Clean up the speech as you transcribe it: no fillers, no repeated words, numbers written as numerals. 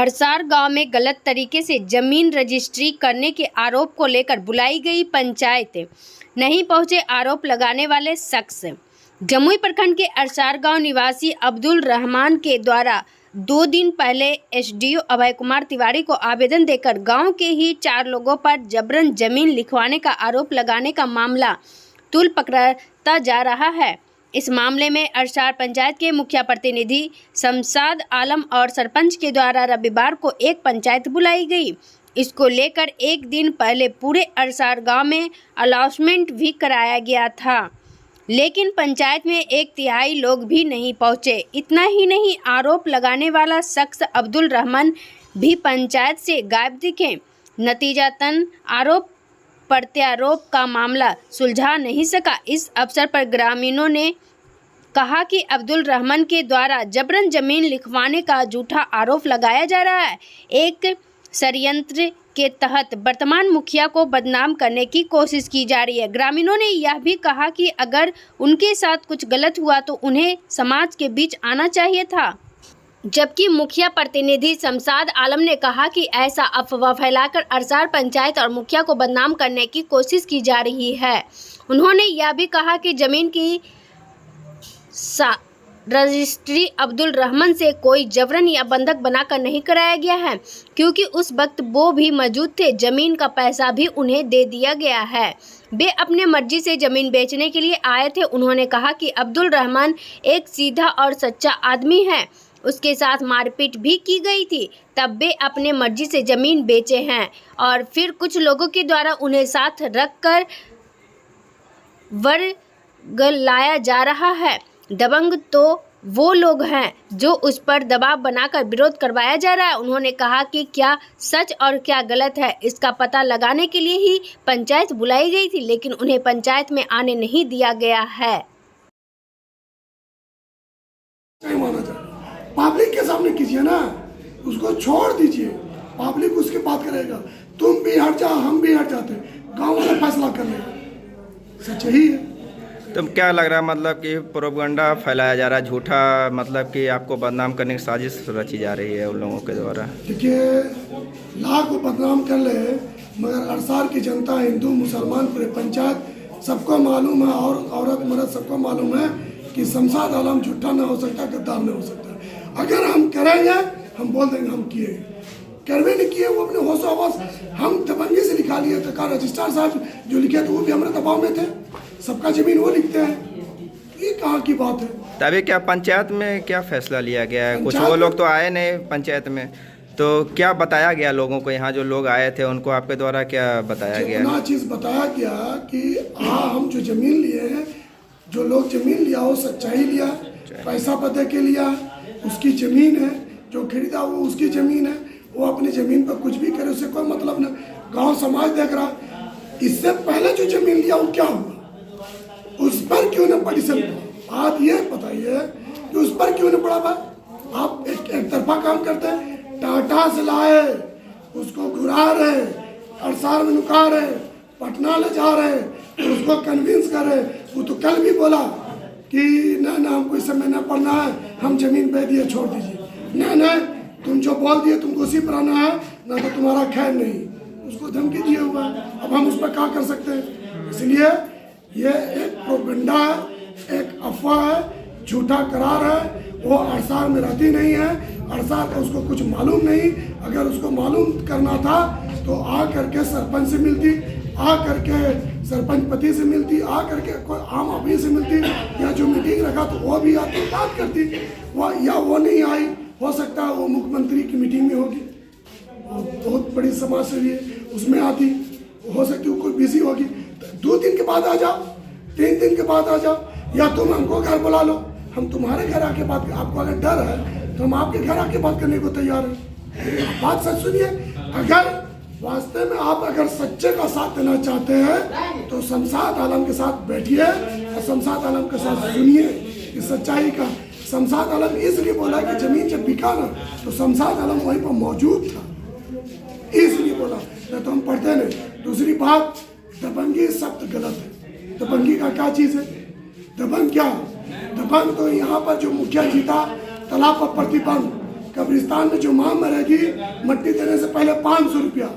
अरसार गांव में गलत तरीके से जमीन रजिस्ट्री करने के आरोप को लेकर बुलाई गई पंचायत नहीं पहुंचे आरोप लगाने वाले शख्स। जमुई प्रखंड के अरसार गांव निवासी अब्दुल रहमान के द्वारा 2 दिन पहले एसडीओ अभय कुमार तिवारी को आवेदन देकर गांव के ही 4 लोगों पर जबरन जमीन लिखवाने का आरोप लगाने का मामला तूल पकड़ता जा रहा है। इस मामले में अरसार पंचायत के मुखिया प्रतिनिधि शमशाद आलम और सरपंच के द्वारा रविवार को एक पंचायत बुलाई गई। इसको लेकर एक दिन पहले पूरे अरसार गांव में अनाउंसमेंट भी कराया गया था, लेकिन पंचायत में 1/3 लोग भी नहीं पहुंचे। इतना ही नहीं, आरोप लगाने वाला शख्स अब्दुल रहमान भी पंचायत से गायब दिखे। नतीजतन आरोप प्रत्यारोप का मामला सुलझा नहीं सका। इस अवसर पर ग्रामीणों ने कहा कि अब्दुल रहमान के द्वारा जबरन जमीन लिखवाने का झूठा आरोप लगाया जा रहा है। एक षड्यंत्र के तहत वर्तमान मुखिया को बदनाम करने की कोशिश की जा रही है। ग्रामीणों ने यह भी कहा कि अगर उनके साथ कुछ गलत हुआ तो उन्हें समाज के बीच आना चाहिए था। जबकि मुखिया प्रतिनिधि शमशाद आलम ने कहा कि ऐसा अफवाह फैलाकर अरसार पंचायत और मुखिया को बदनाम करने की कोशिश की जा रही है। उन्होंने यह भी कहा कि जमीन की रजिस्ट्री अब्दुल रहमान से कोई जबरन या बंधक बनाकर नहीं कराया गया है, क्योंकि उस वक्त वो भी मौजूद थे। जमीन का पैसा भी उन्हें दे दिया गया है। वे अपने मर्जी से जमीन बेचने के लिए आए थे। उन्होंने कहा कि अब्दुल रहमान एक सीधा और सच्चा आदमी है, उसके साथ मारपीट भी की गई थी, तब वे अपने मर्जी से ज़मीन बेचे हैं और फिर कुछ लोगों के द्वारा उन्हें साथ रखकर वर्गलाया जा रहा है। दबंग तो वो लोग हैं जो उस पर दबाव बनाकर विरोध करवाया जा रहा है। उन्होंने कहा कि क्या सच और क्या गलत है, इसका पता लगाने के लिए ही पंचायत बुलाई गई थी, लेकिन उन्हें पंचायत में आने नहीं दिया गया है। पब्लिक के सामने कीजिए ना, उसको छोड़ दीजिए, पब्लिक उसकी बात करेगा। तुम भी हट जाओ, हम भी हट जाते, गांव वाले फैसला कर लेगा। सच ही है। तो क्या लग रहा है, मतलब कि प्रोपगंडा फैलाया जा रहा है झूठा, मतलब कि आपको बदनाम करने की साजिश रची जा रही है उन लोगों के द्वारा? देखिए, लाख को बदनाम कर ले, मगर अरसार की जनता, हिंदू मुसलमान, पूरे पंचायत सबको मालूम है और औरत मर्द सबको मालूम है कि शमशाद आलम झूठा ना हो सकता, गद्दार नहीं हो सकता। अगर हम करेंगे, हम बोल देंगे हम किए, करवे नहीं किए, वो अपने होश आवाज हम दबंगी से लिखा लिए। तो रजिस्ट्रार साहब जो लिखे थे वो भी हमारे दबाव में थे, सबका जमीन वो लिखते हैं। ये कहाँ की बात है? तभी क्या पंचायत में क्या फैसला लिया गया है? कुछ वो लोग तो आए नहीं पंचायत में, तो क्या बताया गया लोगों को? यहाँ जो लोग आए थे उनको आपके द्वारा क्या बताया गया? इतना चीज़ बताया गया कि हाँ, हम जो जमीन लिए हैं, जो लोग जमीन लिया वो सच्चाई लिया, पैसा पता के लिया, उसकी ज़मीन है, जो खरीदा वो उसकी ज़मीन है, वो अपनी ज़मीन पर कुछ भी करे उससे कोई मतलब ना। गांव समाज देख रहा। इससे पहले जो ज़मीन लिया वो क्या हुआ, उस पर क्यों न पटिशन? आप ये बताइए कि उस पर क्यों न पड़ा भाई? आप एक तरफा काम करते हैं। टाटा से लाए, उसको घुरा रहे, अरसार में नुका रहे, पटना ले जा रहे, उसको कन्विंस कर रहे। वो तो कल भी बोला कि ना हमको इस समय ना पढ़ना है, हम जमीन बेच दिए, छोड़ दीजिए। ना तुम जो बोल दिए तुमको उसी पर आना है, ना तो तुम्हारा खैर नहीं। उसको धमकी दिए हुआ है, अब हम उस पर क्या कर सकते हैं? इसलिए ये एक प्रोपगंडा है, एक अफवाह है, झूठा करार है। वो अरसार में रहती नहीं है, अरसार का उसको कुछ मालूम नहीं। अगर उसको मालूम करना था तो आ करके सरपंच से मिलती, आ करके सरपंच पति से मिलती, आ करके कोई आम आदमी से मिलती, या जो मीटिंग रखा तो वो भी आती, बात करती। वो नहीं आई, हो सकता है वो मुख्यमंत्री की मीटिंग में होगी, बहुत बड़ी समाज सेवी है, उसमें आती, हो सकती है कोई बिजी होगी। 2 दिन के बाद आ जाओ, 3 दिन के बाद आ जाओ, या तुम हमको घर बुला लो, हम तुम्हारे घर आके बात। आपको अगर डर है तो हम आपके घर आके बात करने को तैयार हैं। बात सच सुनिए। अगर वास्तव में आप अगर सच्चे का साथ देना चाहते हैं तो शमशाद आलम के साथ बैठिए और शमशाद आलम के साथ सुनिए कि सच्चाई का। शमशाद आलम इसलिए बोला कि जमीन जब बिका ना तो शमशाद आलम वहीं पर मौजूद था, इसलिए बोला, नहीं तो हम पढ़ते नहीं। दूसरी बात, दबंगी शब्द गलत है। दबंगी का क्या चीज़ है? दबंग क्या? दबंग तो यहाँ पर जो मुखिया जीता, तालाब पर प्रतिबंध, कब्रिस्तान में जो माँ मरेगी मट्टी देने से पहले 500 रुपया।